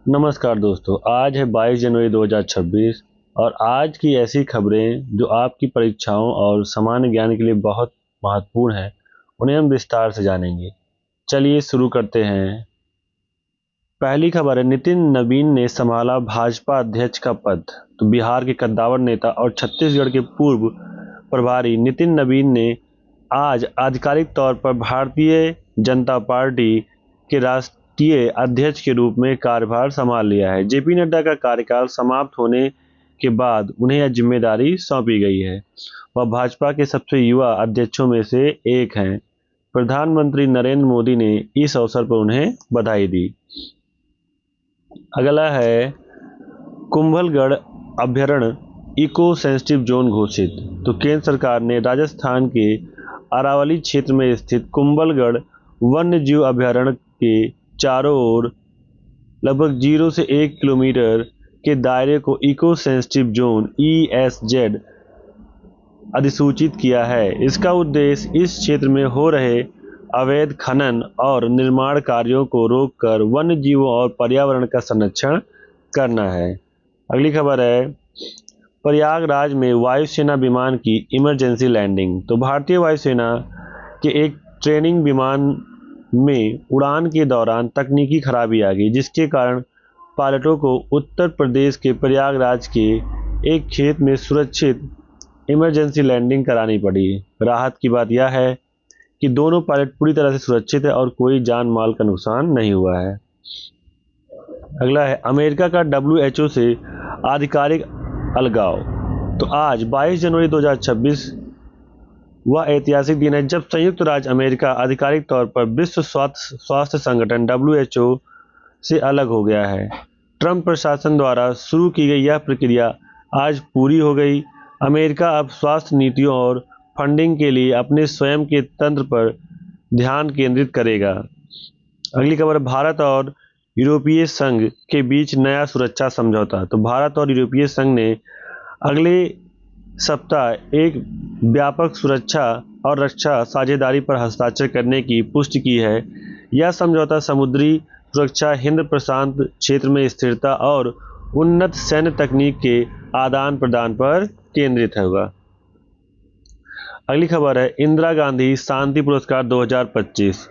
नमस्कार दोस्तों, आज है 22 जनवरी 2026 और आज की ऐसी खबरें जो आपकी परीक्षाओं और सामान्य ज्ञान के लिए बहुत महत्वपूर्ण है, उन्हें हम विस्तार से जानेंगे। चलिए शुरू करते हैं। पहली खबर है, नितिन नवीन ने संभाला भाजपा अध्यक्ष का पद। तो बिहार के कद्दावर नेता और छत्तीसगढ़ के पूर्व प्रभारी नितिन नवीन ने आज आधिकारिक तौर पर भारतीय जनता पार्टी के राष्ट्रीय अध्यक्ष के रूप में कार्यभार संभाल लिया है। जेपी नड्डा का कार्यकाल समाप्त होने के बाद उन्हें यह जिम्मेदारी सौंपी गई है। वह भाजपा के सबसे युवा अध्यक्षों में से एक हैं। प्रधानमंत्री नरेंद्र मोदी ने इस अवसर पर उन्हें बधाई दी। अगला है, कुंभलगढ़ अभ्यारण्य इको सेंसिटिव जोन घोषित। तो केंद्र सरकार ने राजस्थान के अरावली क्षेत्र में स्थित कुंभलगढ़ वन्य जीव अभ्यारण्य के चारों ओर लगभग 0 से 1 किलोमीटर के दायरे को इको सेंसिटिव जोन ESZ अधिसूचित किया है। इसका उद्देश्य इस क्षेत्र में हो रहे अवैध खनन और निर्माण कार्यों को रोककर वन्य जीवों और पर्यावरण का संरक्षण करना है। अगली खबर है, प्रयागराज में वायुसेना विमान की इमरजेंसी लैंडिंग। तो भारतीय वायुसेना के एक ट्रेनिंग विमान में उड़ान के दौरान तकनीकी खराबी आ गई, जिसके कारण पायलटों को उत्तर प्रदेश के प्रयागराज के एक खेत में सुरक्षित इमरजेंसी लैंडिंग करानी पड़ी। राहत की बात यह है कि दोनों पायलट पूरी तरह से सुरक्षित है और कोई जान माल का नुकसान नहीं हुआ है। अगला है, अमेरिका का WHO से आधिकारिक अलगाव। तो आज 22 जनवरी 2026 वह ऐतिहासिक दिन है जब संयुक्त राज्य अमेरिका आधिकारिक तौर पर विश्व स्वास्थ्य संगठन WHO से अलग हो गया है। ट्रंप प्रशासन द्वारा शुरू की गई यह प्रक्रिया आज पूरी हो गई। अमेरिका अब स्वास्थ्य नीतियों और फंडिंग के लिए अपने स्वयं के तंत्र पर ध्यान केंद्रित करेगा। अगली खबर, भारत और यूरोपीय संघ के बीच नया सुरक्षा समझौता। तो भारत और यूरोपीय संघ ने अगले सप्ताह एक व्यापक सुरक्षा और रक्षा साझेदारी पर हस्ताक्षर करने की पुष्टि की है। यह समझौता समुद्री सुरक्षा, हिंद प्रशांत क्षेत्र में स्थिरता और उन्नत सैन्य तकनीक के आदान प्रदान पर केंद्रित होगा। अगली खबर है, इंदिरा गांधी शांति पुरस्कार 2025।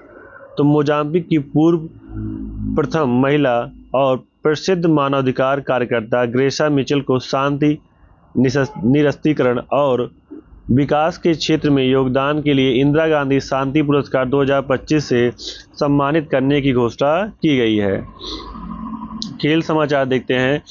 तो मोजाम्बिक की पूर्व प्रथम महिला और प्रसिद्ध मानवाधिकार कार्यकर्ता ग्रेसा मिचेल को शांति, निरस्त्रीकरण और विकास के क्षेत्र में योगदान के लिए इंदिरा गांधी शांति पुरस्कार 2025 से सम्मानित करने की घोषणा की गई है। खेल समाचार देखते हैं।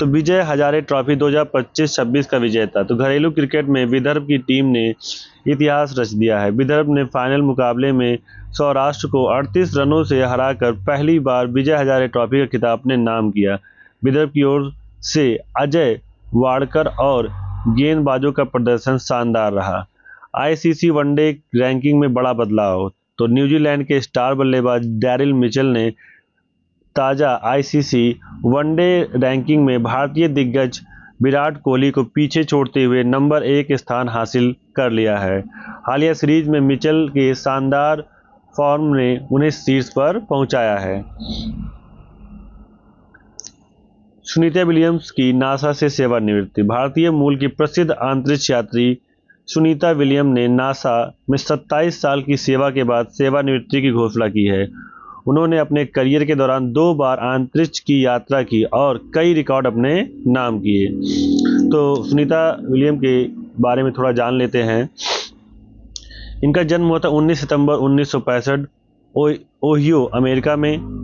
तो विजय हजारे ट्रॉफी 2025-26 का विजेता। तो घरेलू क्रिकेट में विदर्भ की टीम ने इतिहास रच दिया है। विदर्भ ने फाइनल मुकाबले में सौराष्ट्र को 38 रनों से हराकर पहली बार विजय हजारे ट्रॉफी का खिताब अपने नाम किया। विदर्भ की ओर से अजय वाड़कर और गेंदबाजों का प्रदर्शन शानदार रहा। ICC वनडे रैंकिंग में बड़ा बदलाव। तो न्यूजीलैंड के स्टार बल्लेबाज डैरिल मिचेल ने ताज़ा ICC वनडे रैंकिंग में भारतीय दिग्गज विराट कोहली को पीछे छोड़ते हुए नंबर 1 स्थान हासिल कर लिया है। हालिया सीरीज में मिचेल के शानदार फॉर्म ने उन्हें शीर्ष पर पहुंचाया है। सुनीता विलियम्स की नासा से सेवानिवृत्ति। भारतीय मूल की प्रसिद्ध अंतरिक्ष यात्री सुनीता विलियम ने नासा में 27 साल की सेवा के बाद सेवानिवृत्ति की घोषणा की है। उन्होंने अपने करियर के दौरान 2 बार अंतरिक्ष की यात्रा की और कई रिकॉर्ड अपने नाम किए। तो सुनीता विलियम के बारे में थोड़ा जान लेते हैं। इनका जन्म हुआ था 19 सितंबर 1965 ओहियो, अमेरिका में।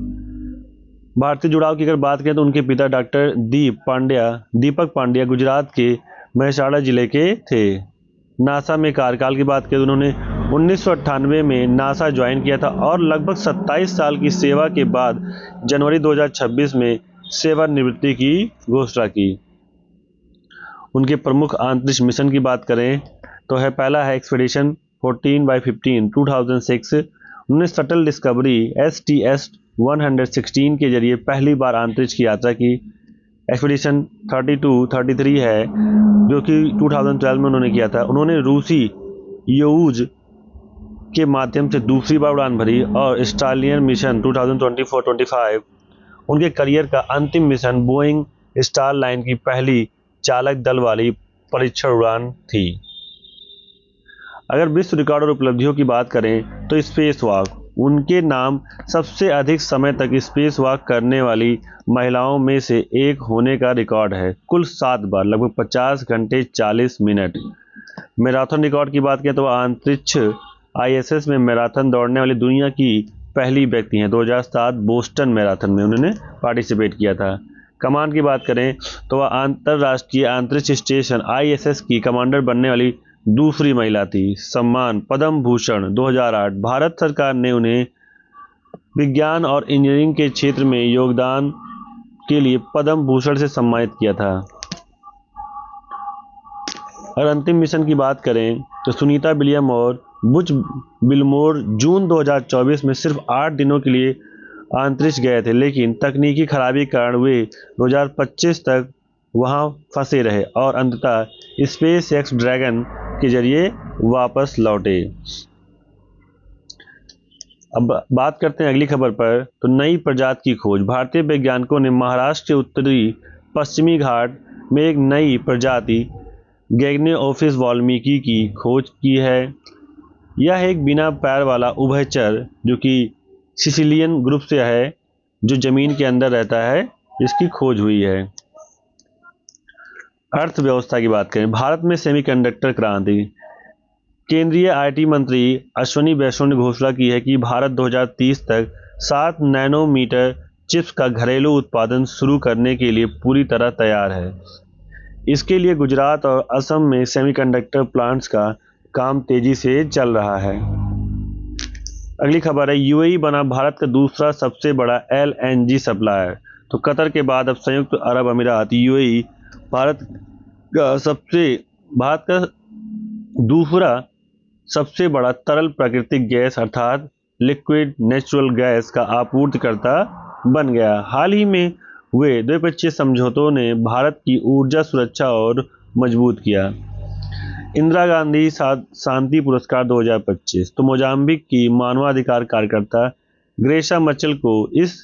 भारतीय जुड़ाव की अगर बात करें तो उनके पिता डॉक्टर दीपक पांड्या गुजरात के महसाड़ा जिले के थे। नासा में कार्यकाल की बात करें तो उन्होंने 1998 में नासा ज्वाइन किया था और लगभग 27 साल की सेवा के बाद जनवरी 2026 में सेवानिवृत्ति की घोषणा की। उनके प्रमुख अंतरिक्ष मिशन की बात करें तो पहला है एक्सपीडिशन 14/15 2006। उन्होंने शटल डिस्कवरी STS-116 के जरिए पहली बार अंतरिक्ष की यात्रा की। एक्सपीडिशन 32-33 है जो कि 2012 में उन्होंने किया था। उन्होंने रूसी योउज के माध्यम से दूसरी बार उड़ान भरी और ऑस्ट्रेलियन मिशन 2024-25 उनके करियर का अंतिम मिशन बोइंग स्टार लाइन की पहली चालक दल वाली परीक्षण उड़ान थी। अगर विश्व रिकॉर्ड और उपलब्धियों की बात करें तो स्पेस वॉक, उनके नाम सबसे अधिक समय तक स्पेस वॉक करने वाली महिलाओं में से एक होने का रिकॉर्ड है, कुल 7 बार, लगभग 50 घंटे 40 मिनट। मैराथन रिकॉर्ड की बात करें तो अंतरिक्ष ISS में मैराथन दौड़ने वाली दुनिया की पहली व्यक्ति हैं। 2007 बोस्टन मैराथन में उन्होंने पार्टिसिपेट किया था। कमान की बात करें तो वह अंतर्राष्ट्रीय अंतरिक्ष स्टेशन ISS की कमांडर बनने वाली दूसरी महिला थी। सम्मान पद्म भूषण 2008, भारत सरकार ने उन्हें विज्ञान और इंजीनियरिंग के क्षेत्र में योगदान के लिए पद्म भूषण से सम्मानित किया था। और अंतिम मिशन की बात करें तो सुनीता विलियम और बुच बिलमोर जून 2024 में सिर्फ 8 दिनों के लिए अंतरिक्ष गए थे, लेकिन तकनीकी खराबी के कारण वे 2025 तक वहां फंसे रहे और अंततः SpaceX ड्रैगन के जरिए वापस लौटे। अब बात करते हैं अगली खबर पर, तो नई प्रजाति की खोज। भारतीय वैज्ञानिकों ने महाराष्ट्र के उत्तरी पश्चिमी घाट में एक नई प्रजाति गैग्नेओफिस वाल्मीकि की खोज की है। यह एक बिना पैर वाला उभयचर जो कि सिसिलियन ग्रुप से है, जो जमीन के अंदर रहता है, इसकी खोज हुई है। अर्थव्यवस्था की बात करें, भारत में सेमीकंडक्टर क्रांति। केंद्रीय IT मंत्री अश्विनी वैष्णव ने घोषणा की है कि भारत 2030 तक 7 नैनोमीटर चिप्स का घरेलू उत्पादन शुरू करने के लिए पूरी तरह तैयार है। इसके लिए गुजरात और असम में सेमीकंडक्टर प्लांट्स का काम तेजी से चल रहा है। अगली खबर है, UAE बना भारत का दूसरा सबसे बड़ा LNG सप्लायर। तो कतर के बाद अब संयुक्त अरब अमीरात UAE भारत का दूसरा सबसे बड़ा तरल प्राकृतिक गैस अर्थात लिक्विड नेचुरल गैस का आपूर्तिकर्ता बन गया। हाल ही में हुए द्विपक्षीय समझौतों ने भारत की ऊर्जा सुरक्षा और मजबूत किया। इंदिरा गांधी शांति पुरस्कार 2025, तो मोजाम्बिक की मानवाधिकार कार्यकर्ता ग्रेशा मचल को इस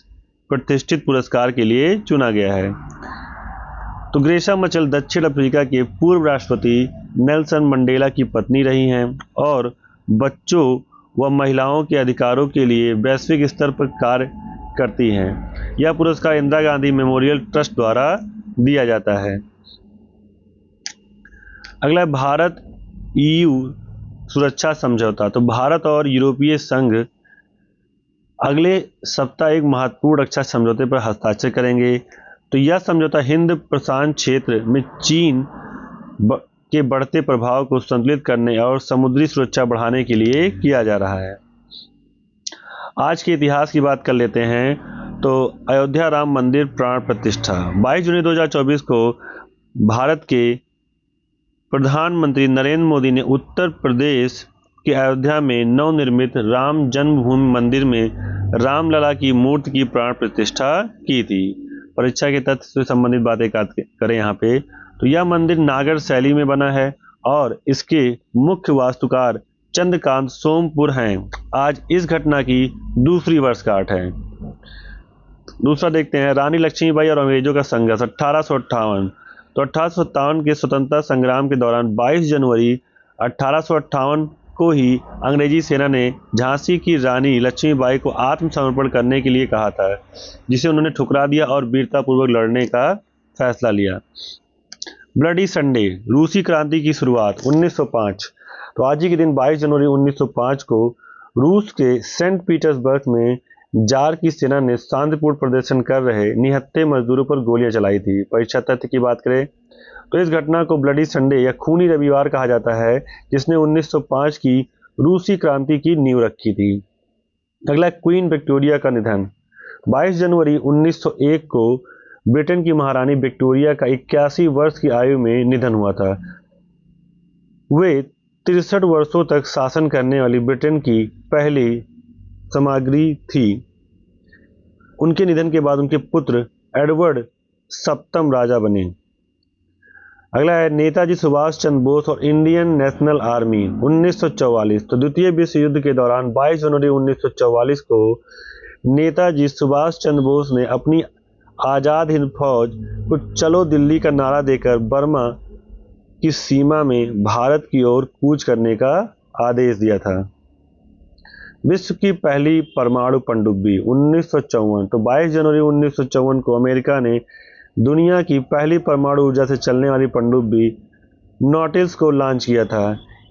प्रतिष्ठित पुरस्कार के लिए चुना गया है। तो ग्रेशा मचल दक्षिण अफ्रीका के पूर्व राष्ट्रपति नेल्सन मंडेला की पत्नी रही हैं और बच्चों व महिलाओं के अधिकारों के लिए वैश्विक स्तर पर कार्य करती हैं। यह पुरस्कार इंदिरा गांधी मेमोरियल ट्रस्ट द्वारा दिया जाता है। अगला भारत EU सुरक्षा समझौता। तो भारत और यूरोपीय संघ अगले सप्ताह एक महत्वपूर्ण रक्षा समझौते पर हस्ताक्षर करेंगे। तो यह समझौता हिंद प्रशांत क्षेत्र में चीन के बढ़ते प्रभाव को संतुलित करने और समुद्री सुरक्षा बढ़ाने के लिए किया जा रहा है। आज के इतिहास की बात कर लेते हैं। तो अयोध्या राम मंदिर प्राण प्रतिष्ठा 22 जुलाई 2024 को भारत के प्रधानमंत्री नरेंद्र मोदी ने उत्तर प्रदेश के अयोध्या में नवनिर्मित राम जन्मभूमि मंदिर में रामलला की मूर्ति की प्राण प्रतिष्ठा की थी। परीक्षा के तथ्य से संबंधित बातें करें यहाँ पे, तो यह मंदिर नागर शैली में बना है और इसके मुख्य वास्तुकार चंद्रकांत सोमपुर हैं। आज इस घटना की दूसरी वर्षगांठ है। दूसरा देखते हैं, रानी लक्ष्मीबाई और अंग्रेजों का संघर्ष 1858। तो 1857 के स्वतंत्रता संग्राम के दौरान 22 जनवरी 1858 को ही अंग्रेजी सेना ने झांसी की रानी लक्ष्मीबाई को आत्मसमर्पण करने के लिए कहा था, जिसे उन्होंने ठुकरा दिया और वीरतापूर्वक लड़ने का फैसला लिया। ब्लडी संडे, रूसी क्रांति की शुरुआत 1905। तो आज ही के दिन 22 जनवरी 1905 को रूस के सेंट पीटर्सबर्ग में जार की सेना ने शांतिपूर्ण प्रदर्शन कर रहे निहत्थे मजदूरों पर गोलियां चलाई थी। परीक्षा तथ्य की बात करें तो इस घटना को ब्लडी संडे या खूनी रविवार कहा जाता है, जिसने 1905 की रूसी क्रांति की नींव रखी थी। अगला, क्वीन विक्टोरिया का निधन। 22 जनवरी 1901 को ब्रिटेन की महारानी विक्टोरिया का 81 वर्ष की आयु में निधन हुआ था। वे 63 वर्षों तक शासन करने वाली ब्रिटेन की पहली साम्राज्ञी थी। उनके निधन के बाद उनके पुत्र एडवर्ड सप्तम राजा बने। अगला है, नेताजी सुभाष चंद्र बोस और इंडियन नेशनल आर्मी 1944। तो द्वितीय विश्व युद्ध के दौरान 22 जनवरी 1944 को नेताजी सुभाष चंद्र बोस ने अपनी आज़ाद हिंद फौज को चलो दिल्ली का नारा देकर बर्मा की सीमा में भारत की ओर कूच करने का आदेश दिया था। विश्व की पहली परमाणु पनडुब्बी 1954। तो 22 जनवरी 1954 को अमेरिका ने दुनिया की पहली परमाणु ऊर्जा से चलने वाली पनडुब्बी नॉटिल्स को लॉन्च किया था।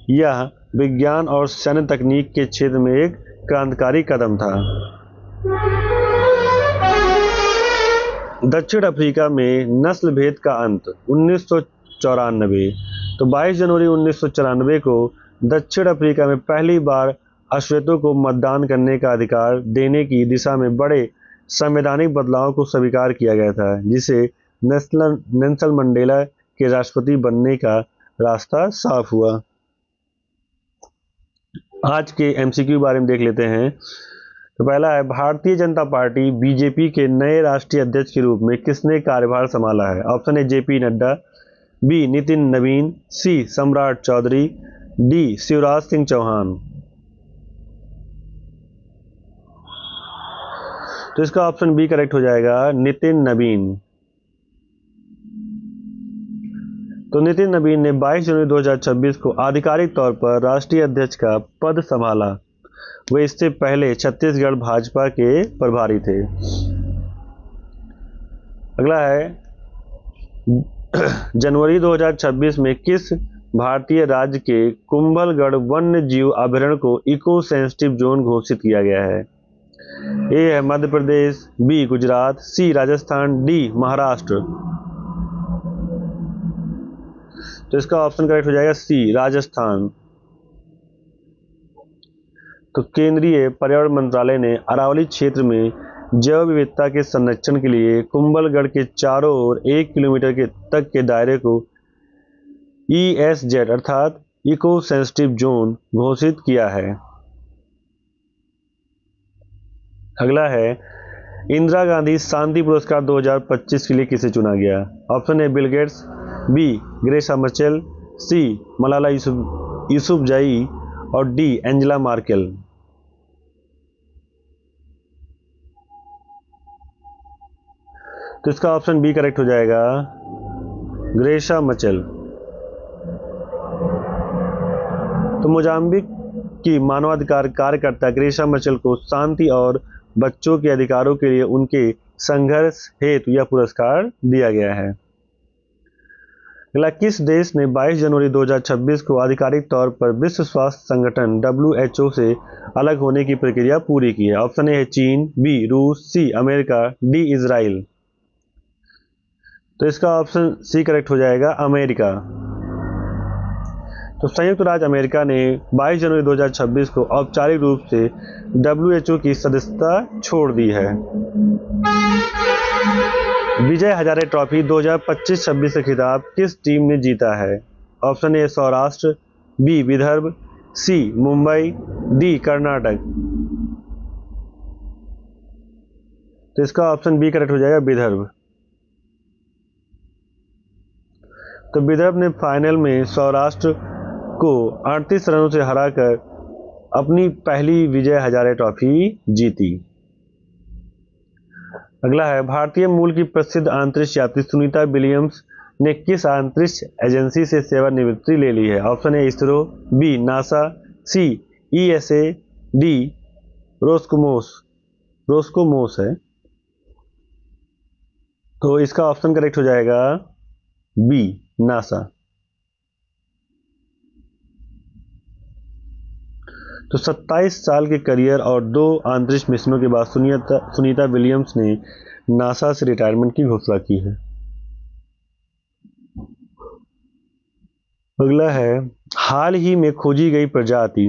यह विज्ञान और सैन्य तकनीक के क्षेत्र में एक क्रांतिकारी कदम था। दक्षिण अफ्रीका में नस्ल भेद का अंत 1994। तो 22 जनवरी 1994 को दक्षिण अफ्रीका में पहली बार अश्वेतों को मतदान करने का अधिकार देने की दिशा में बड़े संवैधानिक बदलाव को स्वीकार किया गया था, जिसे नेल्सन मंडेला के राष्ट्रपति बनने का रास्ता साफ हुआ। आज के एमसीक्यू बारे में देख लेते हैं। तो पहला है, भारतीय जनता पार्टी बीजेपी के नए राष्ट्रीय अध्यक्ष के रूप में किसने कार्यभार संभाला है? Option A JP Nadda, B Nitin Naveen, C Samrat Choudhary, D Shivraj Singh Chouhan. तो इसका ऑप्शन बी करेक्ट हो जाएगा, नितिन नवीन। तो नितिन नवीन ने 22 जनवरी 2026 को आधिकारिक तौर पर राष्ट्रीय अध्यक्ष का पद संभाला। वे इससे पहले छत्तीसगढ़ भाजपा के प्रभारी थे। अगला है, जनवरी 2026 में किस भारतीय राज्य के कुंभलगढ़ वन्य जीव अभयारण्य को इको सेंसिटिव जोन घोषित किया गया है? ए है मध्य प्रदेश, बी गुजरात, सी राजस्थान, डी महाराष्ट्र। तो इसका ऑप्शन करेक्ट हो जाएगा सी राजस्थान। तो केंद्रीय पर्यावरण मंत्रालय ने अरावली क्षेत्र में जैव विविधता के संरक्षण के लिए कुंभलगढ़ के चारों ओर 1 किलोमीटर तक के दायरे को ESZ अर्थात इको सेंसिटिव जोन घोषित किया है। अगला है, इंदिरा गांधी शांति पुरस्कार 2025 के लिए किसे चुना गया? Option A Bill Gates, B ग्रेसा मर्केल, सी मलाला यूसुफजई और डी एंजेला मार्केल। तो इसका ऑप्शन बी करेक्ट हो जाएगा, ग्रेसा मर्केल। तो मोजाम्बिक की मानवाधिकार कार्यकर्ता ग्रेसा मर्केल को शांति और बच्चों के अधिकारों के लिए उनके संघर्ष हेतु यह पुरस्कार दिया गया है। अगला, किस देश ने 22 जनवरी 2026 को आधिकारिक तौर पर विश्व स्वास्थ्य संगठन WHO से अलग होने की प्रक्रिया पूरी की है? ऑप्शन ए है चीन, बी रूस, सी अमेरिका, डी इजराइल। तो इसका ऑप्शन सी करेक्ट हो जाएगा, अमेरिका। तो संयुक्त राज्य अमेरिका ने 22 जनवरी 2026 को औपचारिक रूप से WHO की सदस्यता छोड़ दी है। विजय हजारे ट्रॉफी 2025-26 का खिताब किस टीम ने जीता है? Option A Saurashtra, B Vidarbha, C Mumbai, D Karnataka. तो इसका ऑप्शन बी करेक्ट हो जाएगा, विदर्भ। तो विदर्भ ने फाइनल में सौराष्ट्र को 38 रनों से हराकर अपनी पहली विजय हजारे ट्रॉफी जीती। अगला है, भारतीय मूल की प्रसिद्ध अंतरिक्ष यात्री सुनीता विलियम्स ने किस अंतरिक्ष एजेंसी से सेवानिवृत्ति ले ली है? Option A ISRO, B NASA, C ESA, D Roscosmos है। तो इसका ऑप्शन करेक्ट हो जाएगा बी नासा। तो 27 साल के करियर और 2 अंतरिक्ष मिशनों के बाद सुनीता विलियम्स ने नासा से रिटायरमेंट की घोषणा की है। अगला है, हाल ही में खोजी गई प्रजाति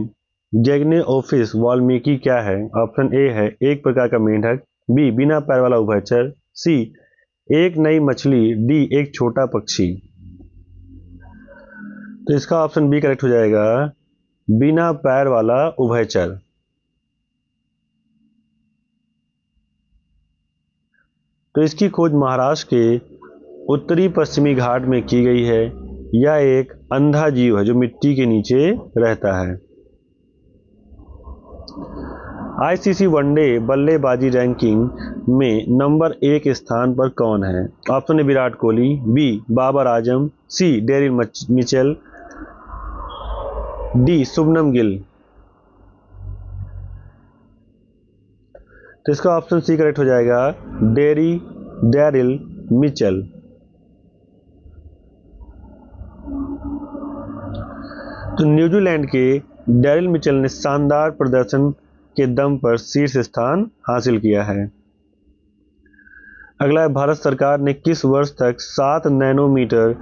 जैगनेओफिस वाल्मीकि क्या है? ऑप्शन ए है एक प्रकार का मेंढक, बी बिना पैर वाला उभयचर, सी एक नई मछली, डी एक छोटा पक्षी। तो इसका ऑप्शन बी करेक्ट हो जाएगा, बिना पैर वाला उभयचर। तो इसकी खोज महाराष्ट्र के उत्तरी पश्चिमी घाट में की गई है। यह एक अंधा जीव है जो मिट्टी के नीचे रहता है। आईसीसी वनडे बल्लेबाजी रैंकिंग में नंबर 1 स्थान पर कौन है? Option A Virat Kohli, B Babar Azam, C Daryl Mitchell, D Shubman Gill. तो इसका ऑप्शन सी करेक्ट हो जाएगा, डेरिल मिचेल। तो न्यूजीलैंड के डेरिल मिचेल ने शानदार प्रदर्शन के दम पर शीर्ष स्थान हासिल किया है। अगला है, भारत सरकार ने किस वर्ष तक 7 नैनोमीटर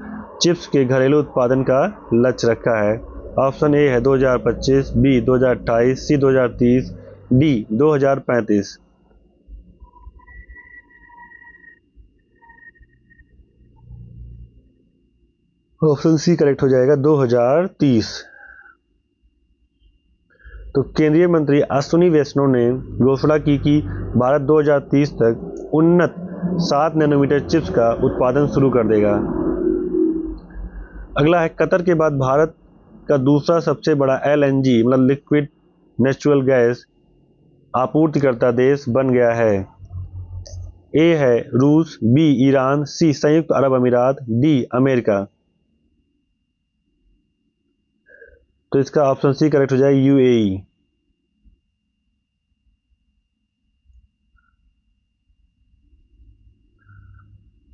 चिप्स के घरेलू उत्पादन का लक्ष्य रखा है? ऑप्शन ए है 2025, बी 2028, सी 2030, डी 2035। ऑप्शन सी करेक्ट हो जाएगा, 2030। तो केंद्रीय मंत्री अश्विनी वैष्णव ने घोषणा की कि भारत 2030 तक उन्नत 7 नैनोमीटर चिप्स का उत्पादन शुरू कर देगा। अगला है, कतर के बाद भारत का दूसरा सबसे बड़ा एलएनजी मतलब लिक्विड नेचुरल गैस आपूर्तिकर्ता देश बन गया है। ए है रूस, बी ईरान, सी संयुक्त अरब अमीरात, डी अमेरिका। तो इसका ऑप्शन सी करेक्ट हो जाएगा, यूएई।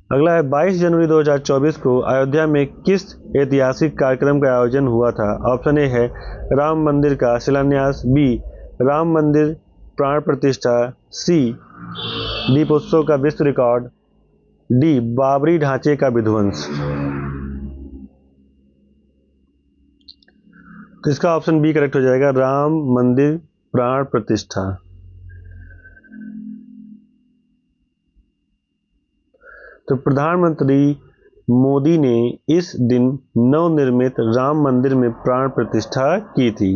अगला है, 22 जनवरी 2024 को अयोध्या में किस ऐतिहासिक कार्यक्रम का आयोजन हुआ था? ऑप्शन ए है राम मंदिर का शिलान्यास, बी राम मंदिर प्राण प्रतिष्ठा, सी दीपोत्सव का विश्व रिकॉर्ड, डी बाबरी ढांचे का विध्वंस। तो इसका ऑप्शन बी करेक्ट हो जाएगा, राम मंदिर प्राण प्रतिष्ठा। तो प्रधानमंत्री मोदी ने इस दिन नवनिर्मित राम मंदिर में प्राण प्रतिष्ठा की थी।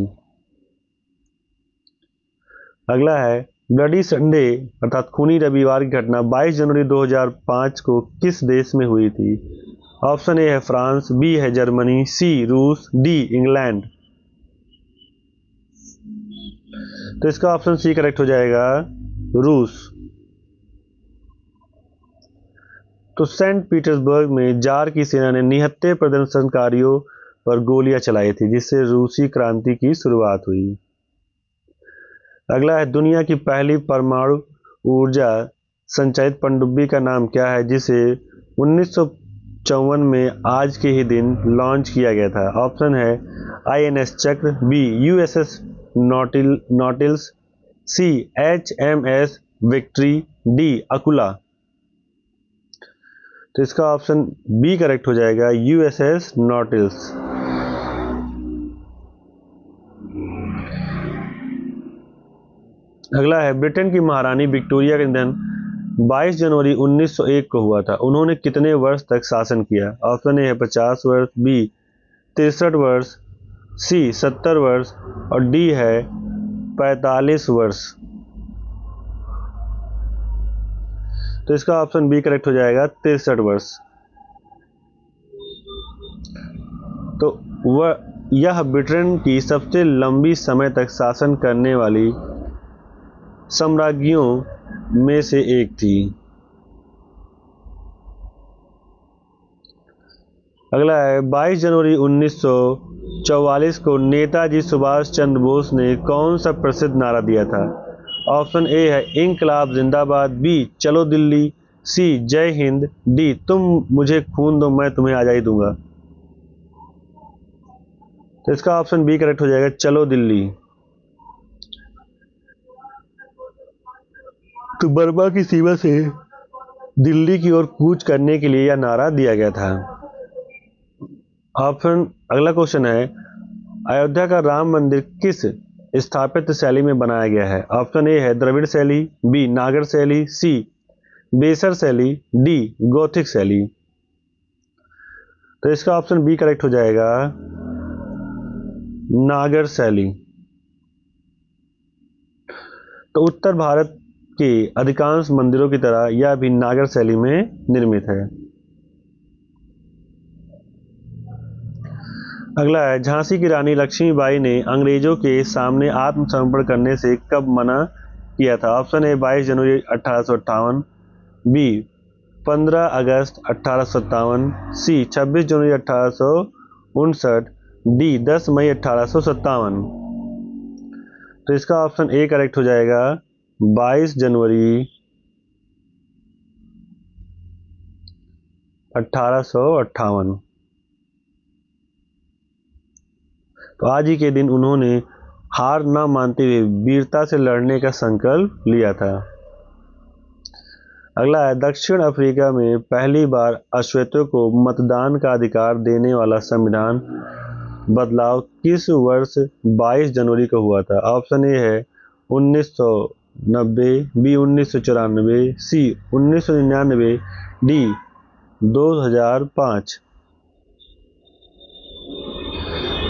अगला है, ब्लडी संडे अर्थात खूनी रविवार की घटना 22 जनवरी 2005 को किस देश में हुई थी? ऑप्शन ए है फ्रांस, बी है जर्मनी, सी रूस, डी इंग्लैंड। तो इसका ऑप्शन सी करेक्ट हो जाएगा, रूस। तो सेंट पीटर्सबर्ग में जार की सेना ने निहत्थे प्रदर्शनकारियों पर गोलियां चलाई थी, जिससे रूसी क्रांति की शुरुआत हुई। अगला है, दुनिया की पहली परमाणु ऊर्जा संचालित पनडुब्बी का नाम क्या है, जिसे 1954 में आज के ही दिन लॉन्च किया गया था? ऑप्शन है आईएनएस चक्र, बी यूएसएस नॉटिल्स, सी एचएमएस विक्ट्री, डी अकुला। तो इसका ऑप्शन बी करेक्ट हो जाएगा, यूएसएस नॉटिल्स। अगला है, ब्रिटेन की महारानी विक्टोरिया का निधन 22 जनवरी 1901 को हुआ था। उन्होंने कितने वर्ष तक शासन किया? ऑप्शन ए है 50 वर्ष, बी 63 वर्ष, सी 70 वर्ष और डी है 45 वर्ष। तो इसका ऑप्शन बी करेक्ट हो जाएगा, 63 वर्ष। तो यह ब्रिटेन की सबसे लंबी समय तक शासन करने वाली साम्राज्ञियों में से एक थी। अगला है, 22 जनवरी 1944 को नेताजी सुभाष चंद्र बोस ने कौन सा प्रसिद्ध नारा दिया था? ऑप्शन ए है इंकलाब जिंदाबाद, बी चलो दिल्ली, सी जय हिंद, डी तुम मुझे खून दो मैं तुम्हें आजादी दूंगा। तो इसका ऑप्शन बी करेक्ट हो जाएगा, चलो दिल्ली। तो बर्मा की सीमा से दिल्ली की ओर कूच करने के लिए यह नारा दिया गया था। अगला क्वेश्चन है, अयोध्या का राम मंदिर किस स्थापत्य शैली में बनाया गया है? ऑप्शन ए है द्रविड़ शैली, बी नागर शैली, सी बेसर शैली, डी गोथिक शैली। तो इसका ऑप्शन बी करेक्ट हो जाएगा, नागर शैली। तो उत्तर भारत के अधिकांश मंदिरों की तरह यह भी नागर शैली में निर्मित है। अगला है, झांसी की रानी लक्ष्मीबाई ने अंग्रेजों के सामने आत्मसमर्पण करने से कब मना किया था? ऑप्शन ए 22 जनवरी 1858, बी 15 अगस्त 1857, सी 26 जनवरी 1859, डी 10 मई 1857। तो इसका ऑप्शन ए करेक्ट हो जाएगा 22 जनवरी 1858। तो आज ही के दिन उन्होंने हार न मानते हुए वीरता से लड़ने का संकल्प लिया था। अगला है, दक्षिण अफ्रीका में पहली बार अश्वेतों को मतदान का अधिकार देने वाला संविधान बदलाव किस वर्ष 22 जनवरी को हुआ था? ऑप्शन ए है 1990, बी 1994, सी 1999, डी 2005।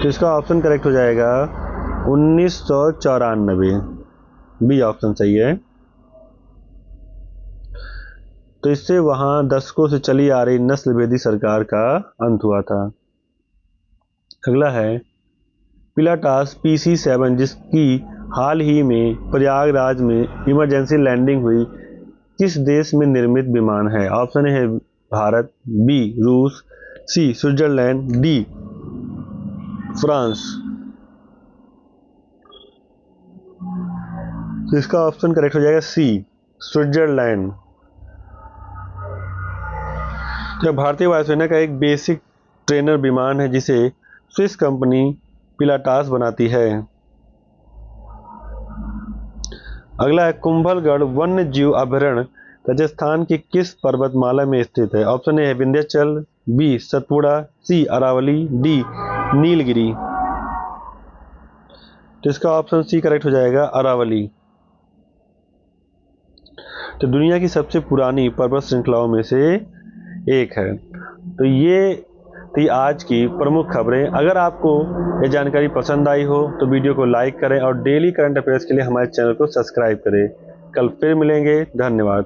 तो इसका ऑप्शन करेक्ट हो जाएगा 1994, बी ऑप्शन सही है। तो इससे वहां दशकों से चली आ रही नस्लभेदी सरकार का अंत हुआ था। अगला है, पिलाटस PC-7 जिसकी हाल ही में प्रयागराज में इमरजेंसी लैंडिंग हुई, किस देश में निर्मित विमान है? ऑप्शन है भारत, बी रूस, सी स्विट्जरलैंड, डी फ्रांस। तो इसका ऑप्शन करेक्ट हो जाएगा सी स्विट्जरलैंड। तो भारतीय वायुसेना का एक बेसिक ट्रेनर विमान है जिसे स्विस कंपनी पिलाटस बनाती है। अगला है, कुंभलगढ़ वन्य जीव अभयारण्य राजस्थान की किस पर्वतमाला में स्थित है? ऑप्शन ए है विंध्याचल, बी सतपुड़ा, सी अरावली, डी नीलगिरी। तो इसका ऑप्शन सी करेक्ट हो जाएगा अरावली। तो दुनिया की सबसे पुरानी पर्वत श्रृंखलाओं में से एक है। तो ये थी आज की प्रमुख खबरें। अगर आपको ये जानकारी पसंद आई हो तो वीडियो को लाइक करें और डेली करंट अफेयर्स के लिए हमारे चैनल को सब्सक्राइब करें। कल फिर मिलेंगे, धन्यवाद।